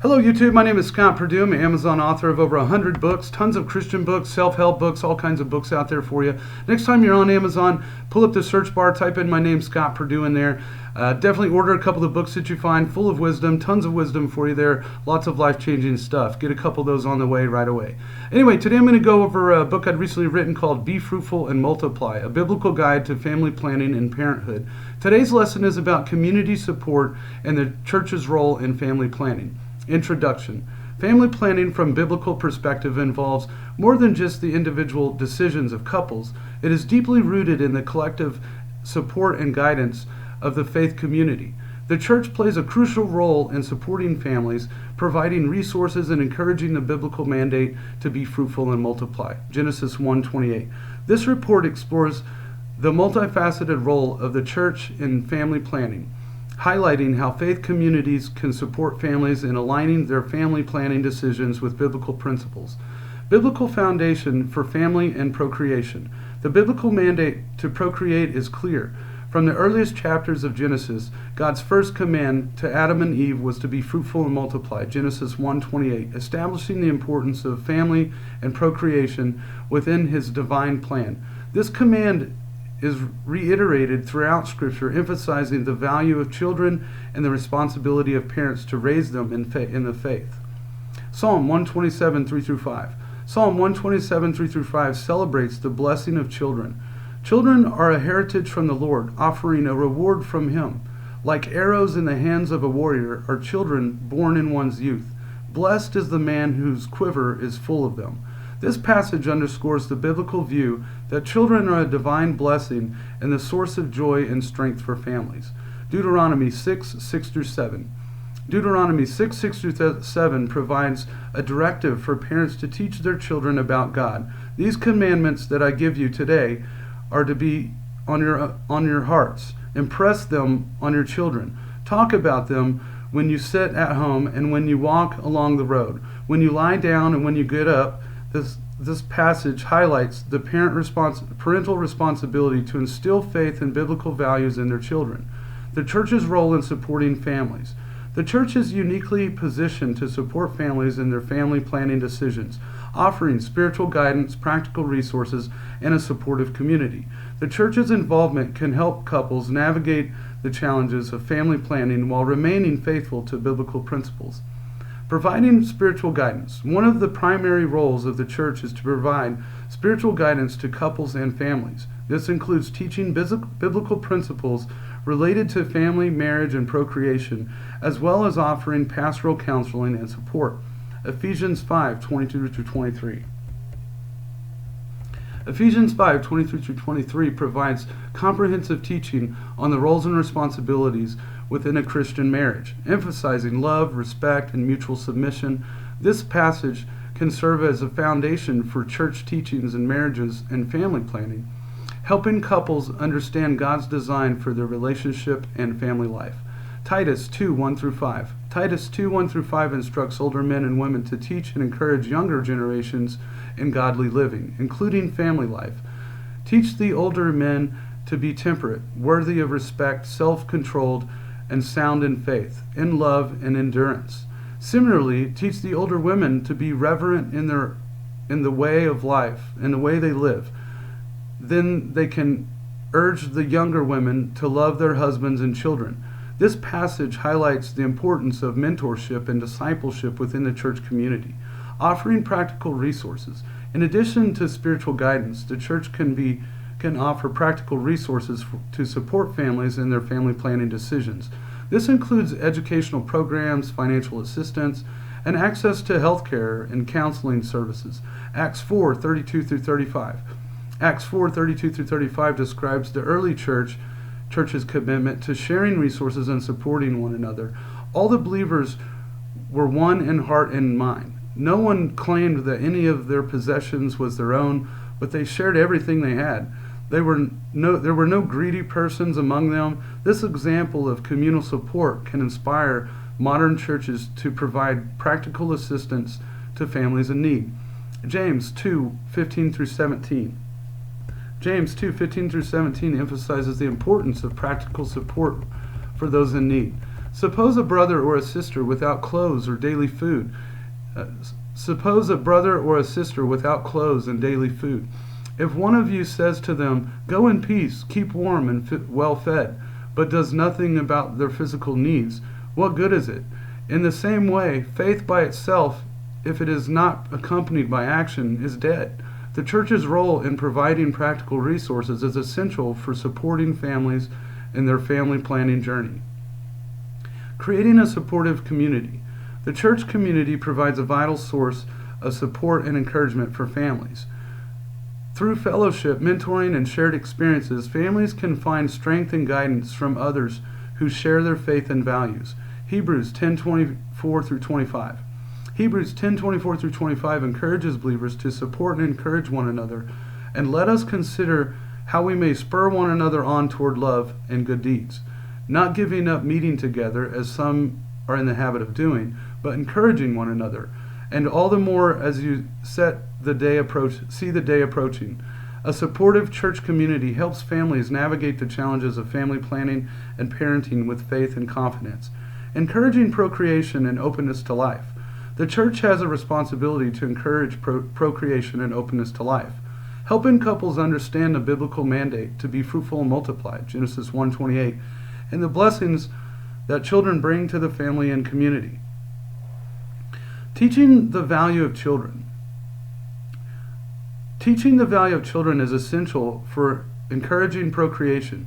Hello YouTube, my name is Scott Perdue. I'm an Amazon author of over 100 books, tons of Christian books, self-help books, all kinds of books out there for you. Next time you're on Amazon, pull up the search bar, type in my name, Scott Perdue, in there. Definitely order a couple of books that you find, full of wisdom, tons of wisdom for you there, lots of life-changing stuff. Get a couple of those on the way right away. Anyway, today I'm going to go over a book I'd recently written called Be Fruitful and Multiply, a biblical guide to family planning and parenthood. Today's lesson is about community support and the church's role in family planning. Introduction. Family planning from biblical perspective involves more than just the individual decisions of couples. It is deeply rooted in the collective support and guidance of the faith community. The church plays a crucial role in supporting families, providing resources and encouraging the biblical mandate to be fruitful and multiply. Genesis 1:28. This report explores the multifaceted role of the church in family planning, highlighting how faith communities can support families in aligning their family planning decisions with biblical principles. Biblical foundation for family and procreation. The biblical mandate to procreate is clear. From the earliest chapters of Genesis, God's first command to Adam and Eve was to be fruitful and multiply, Genesis 1:28, establishing the importance of family and procreation within his divine plan. This command is reiterated throughout Scripture, emphasizing the value of children and the responsibility of parents to raise them in the faith. Psalm 127, 3-5. Psalm 127, 3-5 celebrates the blessing of children. Children are a heritage from the Lord, offering a reward from Him. Like arrows in the hands of a warrior are children born in one's youth. Blessed is the man whose quiver is full of them. This passage underscores the biblical view that children are a divine blessing and the source of joy and strength for families. Deuteronomy 6, 6-7. Deuteronomy 6, 6-7 provides a directive for parents to teach their children about God. These commandments that I give you today are to be on your hearts. Impress them on your children. Talk about them when you sit at home and when you walk along the road, when you lie down and when you get up. This passage highlights the parental responsibility to instill faith and biblical values in their children. The church's role in supporting families. The church is uniquely positioned to support families in their family planning decisions, offering spiritual guidance, practical resources, and a supportive community. The church's involvement can help couples navigate the challenges of family planning while remaining faithful to biblical principles. Providing spiritual guidance. One of the primary roles of the church is to provide spiritual guidance to couples and families. This includes teaching biblical principles related to family, marriage, and procreation, as well as offering pastoral counseling and support. Ephesians 5, 22-23. Ephesians 5, 23-23 provides comprehensive teaching on the roles and responsibilities within a Christian marriage, emphasizing love, respect, and mutual submission. This passage can serve as a foundation for church teachings in marriages and family planning, helping couples understand God's design for their relationship and family life. Titus 2, 1-5. Titus 2, 1-5 instructs older men and women to teach and encourage younger generations in godly living, including family life. Teach the older men to be temperate, worthy of respect, self-controlled, and sound in faith, in love, and endurance. Similarly, teach the older women to be reverent in the way of life, in the way they live. Then they can urge the younger women to love their husbands and children. This passage highlights the importance of mentorship and discipleship within the church community, offering practical resources. In addition to spiritual guidance, the church can offer practical resources to support families in their family planning decisions. This includes educational programs, financial assistance, and access to health care and counseling services. Acts 4, 32-35. Acts 4, 32-35 describes the early church's commitment to sharing resources and supporting one another. All the believers were one in heart and mind. No one claimed that any of their possessions was their own, but they shared everything they had. There were no greedy persons among them. This example of communal support can inspire modern churches to provide practical assistance to families in need. James 2, 15-17. James 2:15-17 emphasizes the importance of practical support for those in need. Suppose a brother or a sister without clothes or daily food. Uh, Suppose a brother or a sister without clothes and daily food. If one of you says to them, "Go in peace, keep warm and well fed," but does nothing about their physical needs, what good is it? In the same way, faith by itself, if it is not accompanied by action, is dead. The church's role in providing practical resources is essential for supporting families in their family planning journey. Creating a supportive community. The church community provides a vital source of support and encouragement for families. Through fellowship, mentoring, and shared experiences, families can find strength and guidance from others who share their faith and values. Hebrews 10:24 through 25. Hebrews 10:24 through 25 encourages believers to support and encourage one another, and let us consider how we may spur one another on toward love and good deeds, not giving up meeting together as some are in the habit of doing, but encouraging one another, and all the more as you see the day approaching. A supportive church community helps families navigate the challenges of family planning and parenting with faith and confidence. Encouraging procreation and openness to life. The church has a responsibility to encourage procreation and openness to life, helping couples understand the biblical mandate to be fruitful and multiply, Genesis 1:28, and the blessings that children bring to the family and community. Teaching the value of children. Teaching the value of children is essential for encouraging procreation.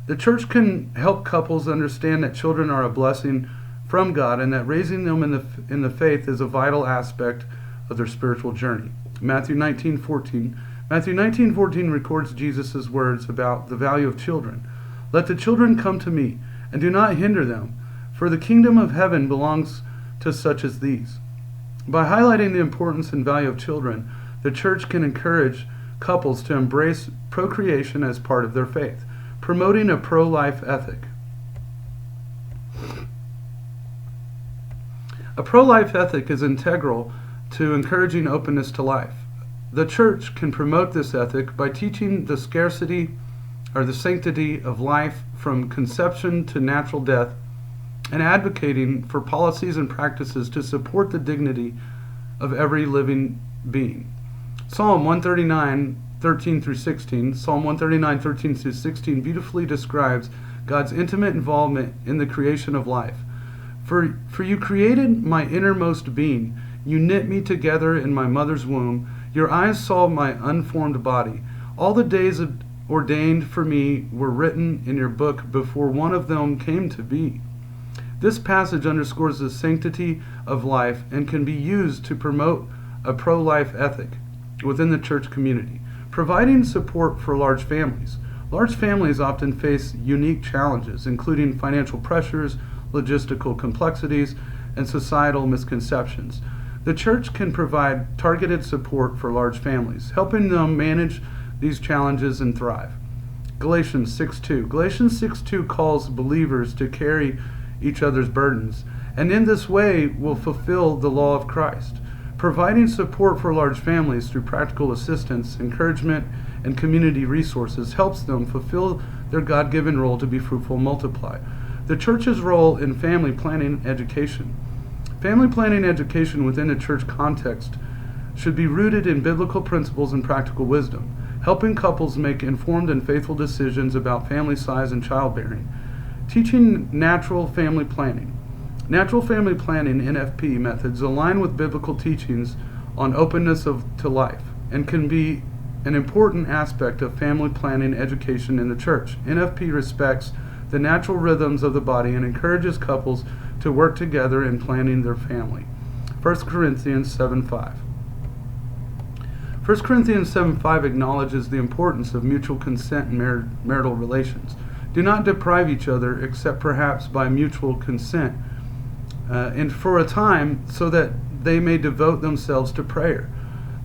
The church can help couples understand that children are a blessing from God and that raising them in the faith is a vital aspect of their spiritual journey. Matthew 19:14. Matthew 19:14 records Jesus' words about the value of children. "Let the children come to me, and do not hinder them, for the kingdom of heaven belongs to such as these." By highlighting the importance and value of children, the church can encourage couples to embrace procreation as part of their faith, promoting a pro-life ethic. A pro-life ethic is integral to encouraging openness to life. The church can promote this ethic by teaching the sanctity of life from conception to natural death, and advocating for policies and practices to support the dignity of every living being. Psalm 139:13 through 16, Psalm 139:13 through 16 beautifully describes God's intimate involvement in the creation of life. For you created my innermost being. You knit me together in my mother's womb. Your eyes saw my unformed body. All the days ordained for me were written in your book before one of them came to be. This passage underscores the sanctity of life and can be used to promote a pro-life ethic within the church community. Providing support for large families. Large families often face unique challenges, including financial pressures, logistical complexities, and societal misconceptions. The church can provide targeted support for large families, helping them manage these challenges and thrive. Galatians 6:2. Galatians 6:2 calls believers to carry each other's burdens, and in this way will fulfill the law of Christ. Providing support for large families through practical assistance, encouragement, and community resources helps them fulfill their God-given role to be fruitful and multiply. The church's role in family planning education. Family planning education within a church context should be rooted in biblical principles and practical wisdom, helping couples make informed and faithful decisions about family size and childbearing. Teaching natural family planning. Natural family planning (NFP) methods align with biblical teachings on openness to life and can be an important aspect of family planning education in the church. NFP respects the natural rhythms of the body and encourages couples to work together in planning their family. 1 Corinthians 7:5. 1 Corinthians 7:5 acknowledges the importance of mutual consent in marital relations. Do not deprive each other except perhaps by mutual consent, and for a time, so that they may devote themselves to prayer.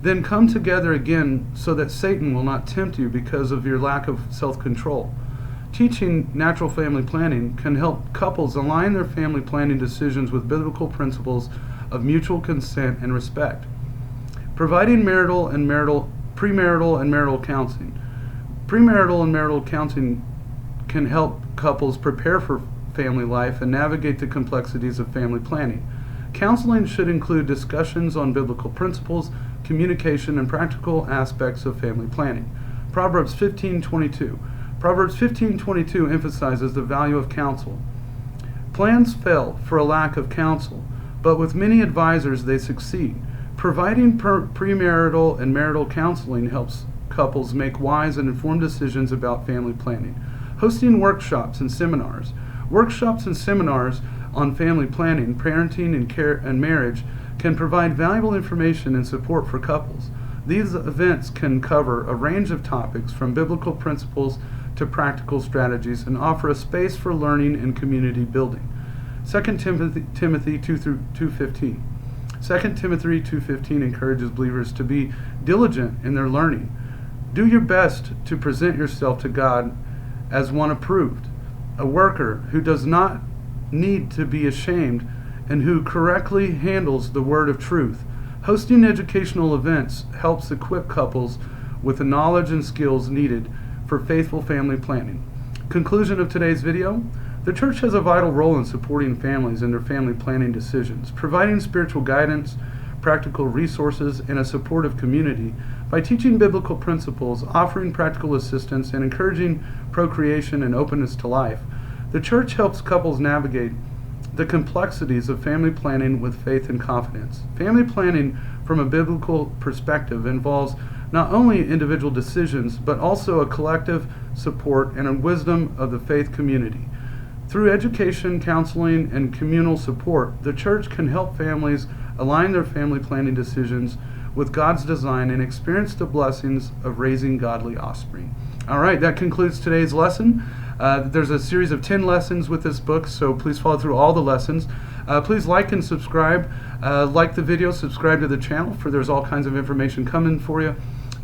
Then come together again so that Satan will not tempt you because of your lack of self-control. Teaching natural family planning can help couples align their family planning decisions with biblical principles of mutual consent and respect. Providing premarital and marital counseling. Premarital and marital counseling can help couples prepare for family life and navigate the complexities of family planning. Counseling should include discussions on biblical principles, communication, and practical aspects of family planning. Proverbs 15:22. Proverbs 15:22 emphasizes the value of counsel. Plans fail for a lack of counsel, but with many advisors they succeed. Providing premarital and marital counseling helps couples make wise and informed decisions about family planning. Hosting workshops and seminars. Workshops and seminars on family planning, parenting, and care and marriage can provide valuable information and support for couples. These events can cover a range of topics from biblical principles to practical strategies and offer a space for learning and community building. 2 Timothy 2:15. 2 Timothy 2:15 encourages believers to be diligent in their learning. Do your best to present yourself to God as one approved, a worker who does not need to be ashamed and who correctly handles the word of truth. Hosting educational events helps equip couples with the knowledge and skills needed for faithful family planning. Conclusion of today's video. The church has a vital role in supporting families in their family planning decisions, providing spiritual guidance, practical resources, and a supportive community by teaching biblical principles, offering practical assistance, and encouraging procreation and openness to life. The church helps couples navigate the complexities of family planning with faith and confidence. Family planning from a biblical perspective involves not only individual decisions, but also a collective support and a wisdom of the faith community. Through education, counseling, and communal support, the church can help families align their family planning decisions with God's design and experience the blessings of raising godly offspring. All right, that concludes today's lesson. There's a series of 10 lessons with this book, so please follow through all the lessons. Please like and subscribe. Like the video, subscribe to the channel, for there's all kinds of information coming for you.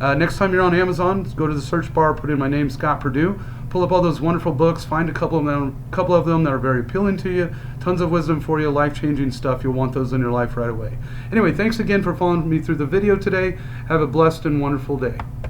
Next time you're on Amazon, go to the search bar, put in my name, Scott Perdue, pull up all those wonderful books, find a couple of them that are very appealing to you, tons of wisdom for you, life-changing stuff. You'll want those in your life right away. Anyway, thanks again for following me through the video today. Have a blessed and wonderful day.